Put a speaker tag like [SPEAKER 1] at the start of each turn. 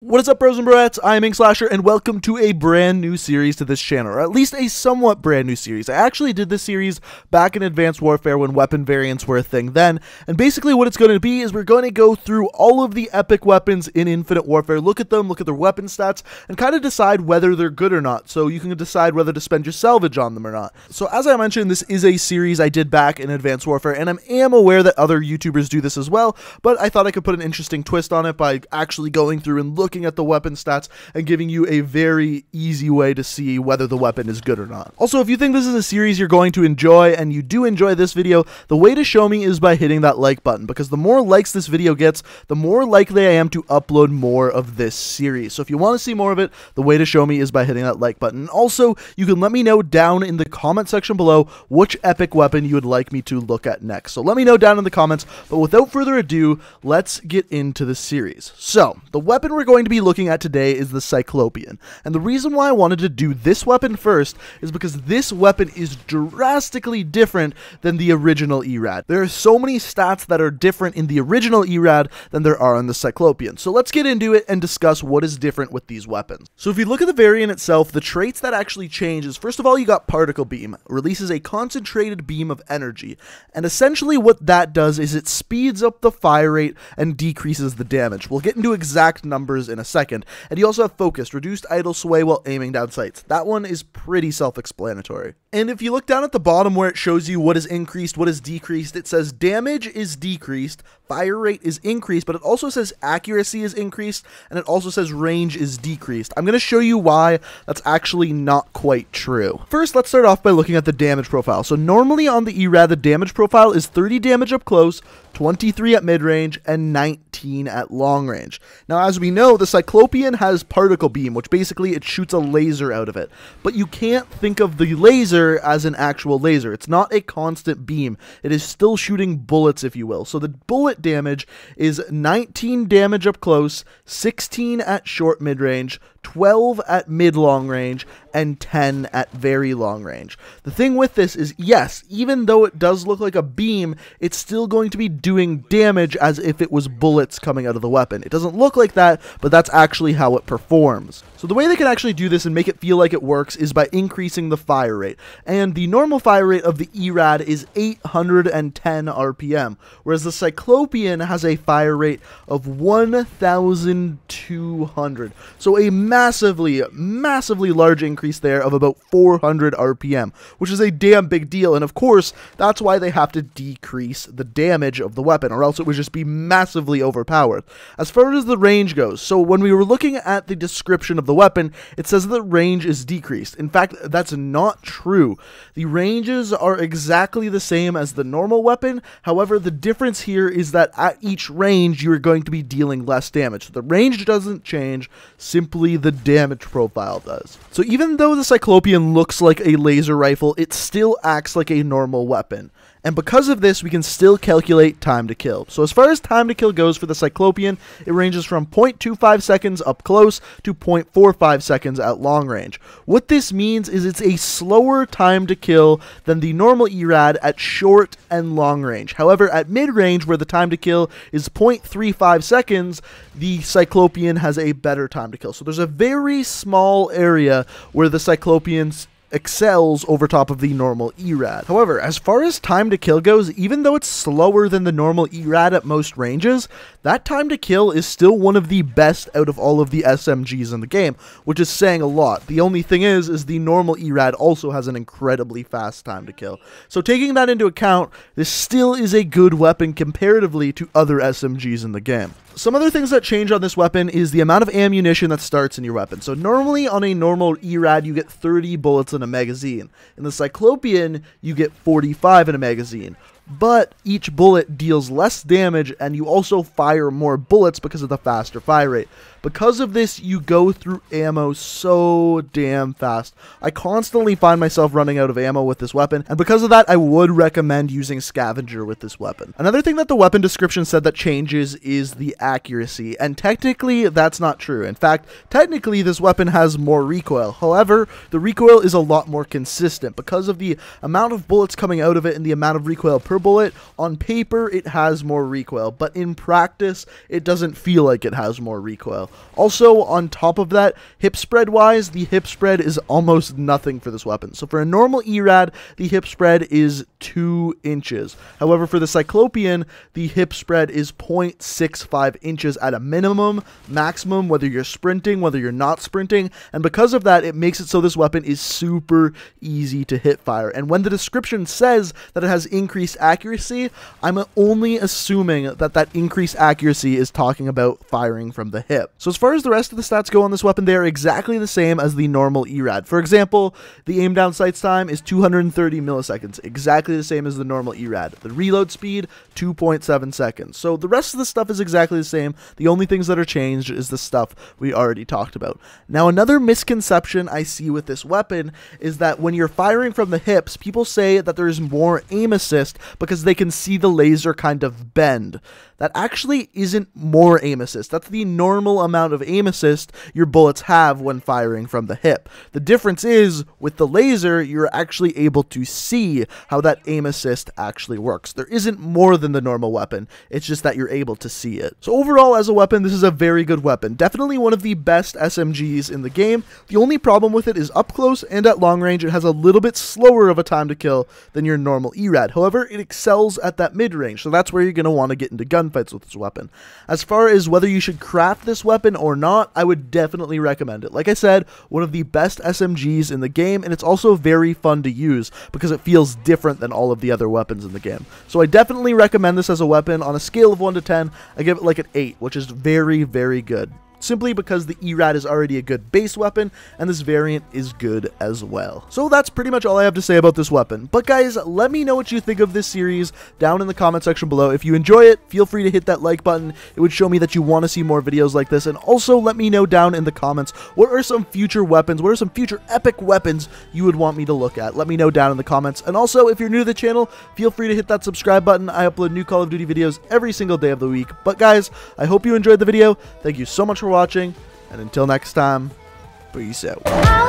[SPEAKER 1] What is up, bros and broettes? I'm Inkslasher, and welcome to a brand new series to this channel, or at least a somewhat brand new series. I actually did this series back in Advanced Warfare when weapon variants were a thing then, and basically what it's going to be is we're going to go through all of the epic weapons in Infinite Warfare, look at them, look at their weapon stats, and kind of decide whether they're good or not, so you can decide whether to spend your salvage on them or not. So as I mentioned, this is a series I did back in Advanced Warfare, and I am aware that other YouTubers do this as well, but I thought I could put an interesting twist on it by actually going through and looking at the weapon stats and giving you a very easy way to see whether the weapon is good or not. Also, if you think this is a series you're going to enjoy and you do enjoy this video, the way to show me is by hitting that like button, because the more likes this video gets, the more likely I am to upload more of this series. So if you want to see more of it, the way to show me is by hitting that like button. And also, you can let me know down in the comment section below which epic weapon you would like me to look at next. So let me know down in the comments, but without further ado, let's get into the series. So, the weapon we're going to be looking at today is the Cyclopean, and the reason why I wanted to do this weapon first is because this weapon is drastically different than the original Erad. There are so many stats that are different in the original Erad than there are in the Cyclopean, so let's get into it and discuss what is different with these weapons. So if you look at the variant itself, the traits that actually change is, first of all, you got Particle Beam, releases a concentrated beam of energy, and essentially what that does is it speeds up the fire rate and decreases the damage. We'll get into exact numbers in a second. And you also have Focus, reduced idle sway while aiming down sights. That one is pretty self-explanatory. And if you look down at the bottom where it shows you what is increased, what is decreased, it says damage is decreased, fire rate is increased, but it also says accuracy is increased, and it also says range is decreased. I'm going to show you why that's actually not quite true. First, let's start off by looking at the damage profile. So normally on the Erad, the damage profile is 30 damage up close, 23 at mid-range, and 19 at long range. Now, as we know, the Cyclopean has Particle Beam, which basically it shoots a laser out of it. But you can't think of the laser as an actual laser. It's not a constant beam. It is still shooting bullets, if you will. So the bullet damage is 19 damage up close, 16 at short mid-range, 12 at mid-long range, and 10 at very long range. The thing with this is, yes, even though it does look like a beam, it's still going to be doing damage as if it was bullets coming out of the weapon. It doesn't look like that, but that's actually how it performs. So the way they can actually do this and make it feel like it works is by increasing the fire rate. And the normal fire rate of the Erad is 810 RPM, whereas the Cyclopean has a fire rate of 1,200. So a massively large increase there of about 400 RPM, which is a damn big deal, and of course, that's why they have to decrease the damage of the weapon, or else it would just be massively overpowered. As far as the range goes, so when we were looking at the description of the weapon, it says that the range is decreased. In fact, that's not true. The ranges are exactly the same as the normal weapon, however, the difference here is that at each range, you are going to be dealing less damage. So the range doesn't change, simply the damage profile does. So even though the Cyclopean looks like a laser rifle, it still acts like a normal weapon. And because of this, we can still calculate time to kill. So as far as time to kill goes for the Cyclopean, it ranges from 0.25 seconds up close to 0.45 seconds at long range. What this means is it's a slower time to kill than the normal Erad at short and long range. However, at mid-range, where the time to kill is 0.35 seconds, the Cyclopean has a better time to kill. So there's a very small area where the Cyclopean's excels over top of the normal Erad. However, as far as time to kill goes, even though it's slower than the normal Erad at most ranges, that time to kill is still one of the best out of all of the SMGs in the game, which is saying a lot. The only thing is the normal Erad also has an incredibly fast time to kill. So taking that into account, this still is a good weapon comparatively to other SMGs in the game. Some other things that change on this weapon is the amount of ammunition that starts in your weapon. So normally on a normal Erad, you get 30 bullets in a magazine. In the Cyclopean, you get 45 in a magazine. But each bullet deals less damage, and you also fire more bullets because of the faster fire rate. Because of this, you go through ammo so damn fast. I constantly find myself running out of ammo with this weapon, and because of that, I would recommend using Scavenger with this weapon. Another thing that the weapon description said that changes is the accuracy, and technically, that's not true. In fact, technically, this weapon has more recoil. However, the recoil is a lot more consistent. Because of the amount of bullets coming out of it and the amount of recoil per bullet, on paper, it has more recoil, but in practice, it doesn't feel like it has more recoil. well. Also, on top of that, hip spread wise, the hip spread is almost nothing for this weapon. So for a normal Erad, the hip spread is 2 inches. However, for the Cyclopean, the hip spread is 0.65 inches at a minimum, maximum, whether you're sprinting, whether you're not sprinting, and because of that, it makes it so this weapon is super easy to hip fire. And when the description says that it has increased accuracy, I'm only assuming that that increased accuracy is talking about firing from the hip. So as far as the rest of the stats go on this weapon, they are exactly the same as the normal Erad. For example, the aim down sights time is 230 milliseconds, exactly the same as the normal Erad. The reload speed, 2.7 seconds. So the rest of the stuff is exactly the same. The only things that are changed is the stuff we already talked about. Now, another misconception I see with this weapon is that when you're firing from the hips, people say that there's more aim assist because they can see the laser kind of bend. That actually isn't more aim assist. That's the normal amount of aim assist your bullets have when firing from the hip. The difference is, with the laser, you're actually able to see how that aim assist actually works. There isn't more than the normal weapon. It's just that you're able to see it. So overall, as a weapon, this is a very good weapon. Definitely one of the best SMGs in the game. The only problem with it is up close and at long range, it has a little bit slower of a time to kill than your normal Erad. However, it excels at that mid-range, so that's where you're going to want to get into gunfights with this weapon. As far as whether you should craft this weapon or not, I would definitely recommend it. Like I said, one of the best SMGs in the game, and it's also very fun to use because it feels different than all of the other weapons in the game. So I definitely recommend this as a weapon. On a scale of 1 to 10, I give it like an 8, which is very, very good. Simply because the Erad is already a good base weapon, and this variant is good as well. So that's pretty much all I have to say about this weapon. But guys, let me know what you think of this series down in the comment section below. If you enjoy it, feel free to hit that like button. It would show me that you want to see more videos like this. And also let me know down in the comments, what are some future weapons, what are some future epic weapons you would want me to look at? Let me know down in the comments. And also, if you're new to the channel, feel free to hit that subscribe button. I upload new Call of Duty videos every single day of the week. But guys, I hope you enjoyed the video. Thank you so much for watching, and until next time, peace out.